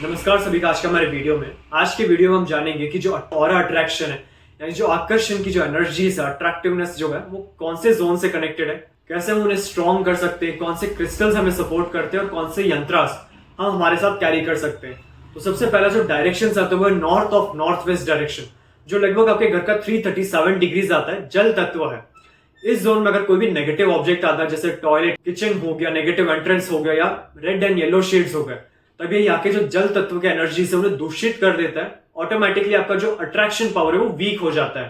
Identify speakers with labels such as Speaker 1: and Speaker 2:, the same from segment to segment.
Speaker 1: नमस्कार सभी का आज का हमारे वीडियो में। आज के वीडियो में हम जानेंगे कि जो ऑरा अट्रैक्शन है यानी जो आकर्षण की जो एनर्जीज है, अट्रैक्टिवनेस जो है वो कौन से जोन से कनेक्टेड है, कैसे हम उन्हें स्ट्रॉन्ग कर सकते हैं, कौन से क्रिस्टल्स हमें सपोर्ट करते हैं और कौन से यंत्रास हम हमारे साथ कैरी कर सकते हैं। तो सबसे पहला जो डायरेक्शन आता है वो है north of north west direction, जो लगभग आपके घर का 337 डिग्रीज आता है। जल तत्व है। इस जोन में अगर कोई भी नेगेटिव ऑब्जेक्ट आता है, जैसे टॉयलेट, किचन हो गया, नेगेटिव एंट्रेंस हो गया या रेड एंड येलो शेड्स हो गए, तब ये यहाँ के जो जल तत्व के एनर्जी से उन्हें दूषित कर देता है। ऑटोमेटिकली आपका जो अट्रैक्शन पावर है वो वीक हो जाता है,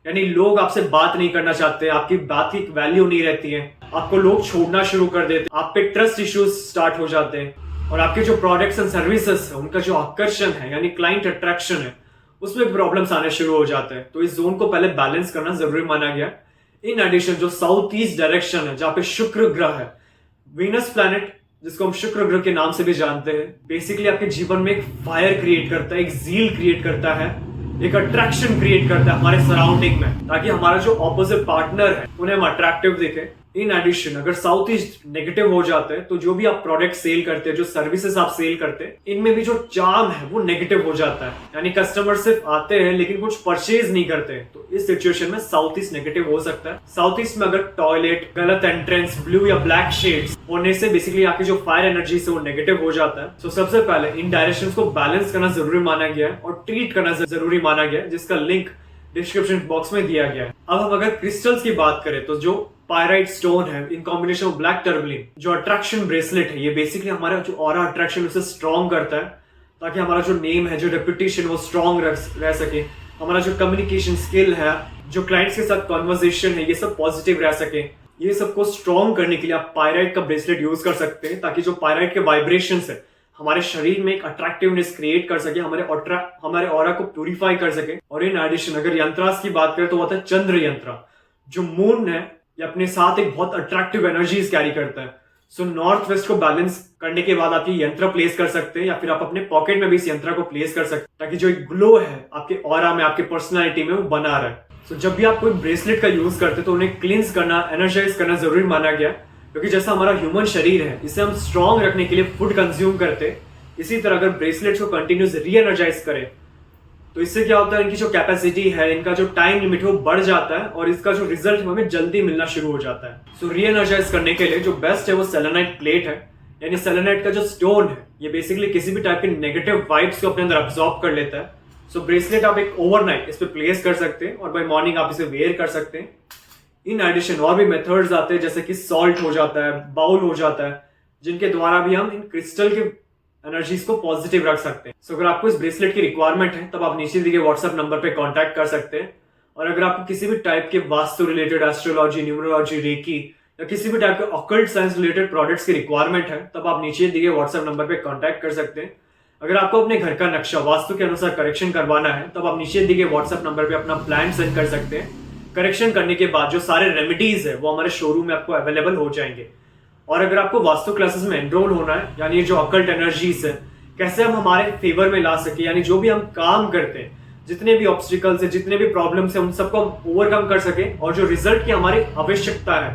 Speaker 1: यानी लोग आपसे बात नहीं करना चाहते, आपकी बात की वैल्यू नहीं रहती है, आपको लोग छोड़ना शुरू कर देते हैं, आप पे ट्रस्ट इश्यूज स्टार्ट हो जाते हैं और आपके जो प्रोडक्ट्स एंड सर्विसेज है उनका जो आकर्षण है यानी क्लाइंट अट्रैक्शन है उसमें प्रॉब्लम्स आने शुरू हो जाते हैं। तो इस जोन को पहले बैलेंस करना जरूरी माना गया। इन एडिशन जो साउथ ईस्ट डायरेक्शन है जहां पे शुक्र ग्रह है, वीनस प्लैनेट जिसको हम शुक्र ग्रह के नाम से भी जानते हैं, बेसिकली आपके जीवन में एक फायर क्रिएट करता है, एक जील क्रिएट करता है, एक अट्रैक्शन क्रिएट करता है हमारे सराउंडिंग में, ताकि हमारा जो ऑपोजिट पार्टनर है उन्हें हम अट्रैक्टिव दिखे। इन एडिशन अगर साउथ ईस्ट नेगेटिव हो जाते हैं तो जो भी आप प्रोडक्ट सेल करते हैं, जो सर्विसेज आप सेल करते हैं, इनमें भी जो चार्म है वो नेगेटिव हो जाता है, यानी कस्टमर सिर्फ आते हैं लेकिन कुछ परचेज नहीं करते। तो इस सिचुएशन में साउथ ईस्ट नेगेटिव हो सकता है। साउथ ईस्ट में अगर टॉयलेट, गलत एंट्रेंस, ब्लू या ब्लैक शेड्स होने से बेसिकली आपकी जो फायर एनर्जी से वो नेगेटिव हो जाता है। तो सबसे पहले इन डायरेक्शंस को बैलेंस करना जरूरी माना गया है और ट्रीट करना जरूरी माना गया है, जिसका लिंक डिस्क्रिप्शन बॉक्स में दिया गया है। अब हम अगर क्रिस्टल्स की बात करें तो जो पायराइट स्टोन है इन कॉम्बिनेशन ऑफ ब्लैक टर्बलिन, जो अट्रैक्शन ब्रेसलेट है, ये बेसिकली हमारा जो ऑरा अट्रैक्शन उसे स्ट्रॉन्ग करता है, ताकि हमारा जो नेम है, जो रेपुटेशन वो स्ट्रॉन्ग रह सके, हमारा जो कम्युनिकेशन स्किल है, जो क्लाइंट्स के साथ कॉन्वर्सेशन है, ये सब पॉजिटिव रह सके। ये सबको स्ट्रॉन्ग करने के लिए आप पायराइट का ब्रेसलेट यूज कर सकते हैं, ताकि जो पायराइट के वाइब्रेशन है हमारे शरीर में एक अट्रैक्टिवनेस क्रिएट कर सके, हमारे ऑरा को प्यूरिफाई कर सके। और इन एडिशन अगर यंत्रास की बात करें तो वो था चंद्र यंत्र, जो मून है ये अपने साथ एक बहुत अट्रैक्टिव एनर्जीज कैरी करता है। सो नॉर्थ वेस्ट को बैलेंस करने के बाद आप ये यंत्र प्लेस कर सकते हैं या फिर आप अपने पॉकेट में भी इस यंत्र को प्लेस कर सकते हैं, ताकि जो एक ग्लो है आपके ऑरा में, आपके पर्सनालिटी में वो बना रहे। सो जब भी आप कोई ब्रेसलेट का यूज करते हैं तो उन्हें क्लींस करना, एनर्जाइज करना जरूरी माना गया, क्योंकि जैसा हमारा ह्यूमन शरीर है इसे हम स्ट्रॉन्ग रखने के लिए फूड कंज्यूम करते हैं, इसी तरह अगर ब्रेसलेट्स को कंटिन्यूस री एनर्जाइज करें तो इससे क्या होता है, इनकी जो कैपेसिटी है, इनका जो टाइम लिमिट है वो बढ़ जाता है और इसका जो रिजल्ट हमें जल्दी मिलना शुरू हो जाता है। सो री एनर्जाइज करने के लिए जो बेस्ट है वो सेलेनाइट प्लेट है, यानी सेलेनाइट का जो स्टोन है ये बेसिकली किसी भी टाइप के नेगेटिव वाइब्स को अपने अंदर अब्सॉर्ब कर लेता है। सो ब्रेसलेट आप एक ओवरनाइट इस पे प्लेस कर सकते हैं और बाय मॉर्निंग आप इसे वेयर कर सकते हैं। इन एडिशन और भी मेथड्स आते हैं, जैसे कि सॉल्ट हो जाता है, बाउल हो जाता है, जिनके द्वारा भी हम इन क्रिस्टल के एनर्जीज को पॉजिटिव रख सकते हैं। सो अगर आपको इस ब्रेसलेट की रिक्वायरमेंट है तब आप नीचे दिए गए व्हाट्सएप नंबर पे कांटेक्ट कर सकते हैं। और अगर आपको किसी भी टाइप के vastu related, astrology, numerology, reiki या किसी भी टाइप के ऑकल्ट साइंस रिलेटेड प्रोडक्ट्स की रिक्वायरमेंट है तब आप नीचे दिए गए व्हाट्सएप नंबर पे कांटेक्ट कर सकते हैं। अगर आपको अपने घर का नक्शा वास्तु के अनुसार करेक्शन करवाना है तब आप नीचे दिए गए व्हाट्सएप नंबर पे अपना प्लान सेंड कर सकते हैं। करेक्शन करने के बाद जो सारे रेमेडीज है वो हमारे शोरूम में आपको अवेलेबल हो जाएंगे। और अगर आपको वास्तु क्लासेस में एनरोल होना है, यानी जो ऑकल्ट एनर्जीज है कैसे हम हमारे फेवर में ला सके, यानी जो भी हम काम करते हैं, जितने भी ऑब्स्टिकल्स है, जितने भी प्रॉब्लम्स है, उन सबको हम ओवरकम कर सके और जो रिजल्ट की हमारी आवश्यकता है,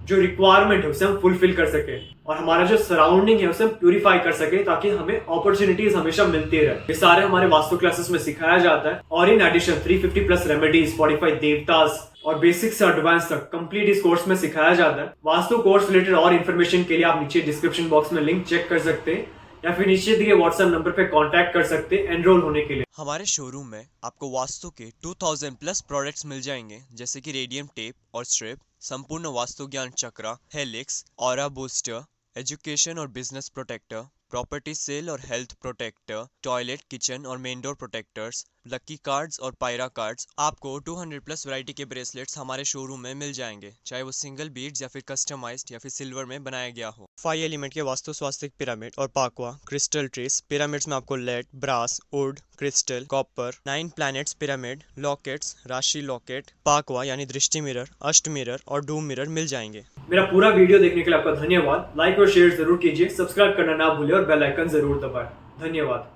Speaker 1: जो रिक्वायरमेंट है उसे हम फुलफिल कर सके और हमारा जो सराउंडिंग है उसे हम प्यूरिफाई कर सके, ताकि हमें अपॉर्चुनिटीज हमेशा मिलती रहे। ये सारे हमारे वास्तु क्लासेस में सिखाया जाता है। और इन एडिशन 350 प्लस रेमेडीज, 45 देवतास और बेसिक से एडवांस तक कंप्लीट इस कोर्स में सिखाया जाता है। वास्तु कोर्स रिलेटेड और इन्फॉर्मेशन के लिए आप नीचे डिस्क्रिप्शन बॉक्स में लिंक चेक कर सकते हैं या फिर नीचे दिए व्हाट्सएप नंबर पे कांटेक्ट कर सकते हैं एनरोल होने के लिए।
Speaker 2: हमारे शोरूम में आपको वास्तु के 2000 प्लस प्रोडक्ट्स मिल जाएंगे, जैसे कि रेडियम टेप और स्ट्रिप, संपूर्ण वास्तु ज्ञान चक्रा, हेलिक्स, ऑरा बूस्टर, एजुकेशन और बिजनेस प्रोटेक्टर, प्रॉपर्टी सेल और हेल्थ प्रोटेक्टर, टॉयलेट, किचन और main door protectors, lucky cards और पायरा कार्ड्स। आपको 200 प्लस वैरायटी के ब्रेसलेट्स हमारे शोरूम में मिल जाएंगे, चाहे वो सिंगल बीड्स या फिर कस्टमाइज्ड या फिर सिल्वर में बनाया गया हो। 5 एलिमेंट के वास्तु स्वास्तिक पिरामिड और पाकवा क्रिस्टल ट्रीज पिरामिड्स में आपको lead, brass, wood, crystal, copper, 9 planets pyramid, lockets, राशि लॉकेट, पाकवा यानी दृष्टि मिरर, अष्ट मिरर और डूम मिरर मिल जाएंगे।
Speaker 1: मेरा पूरा वीडियो देखने के लिए आपका धन्यवाद। लाइक और शेयर जरूर कीजिए, सब्सक्राइब करना ना भूलिए और बेल आइकन जरूर दबाएं। धन्यवाद।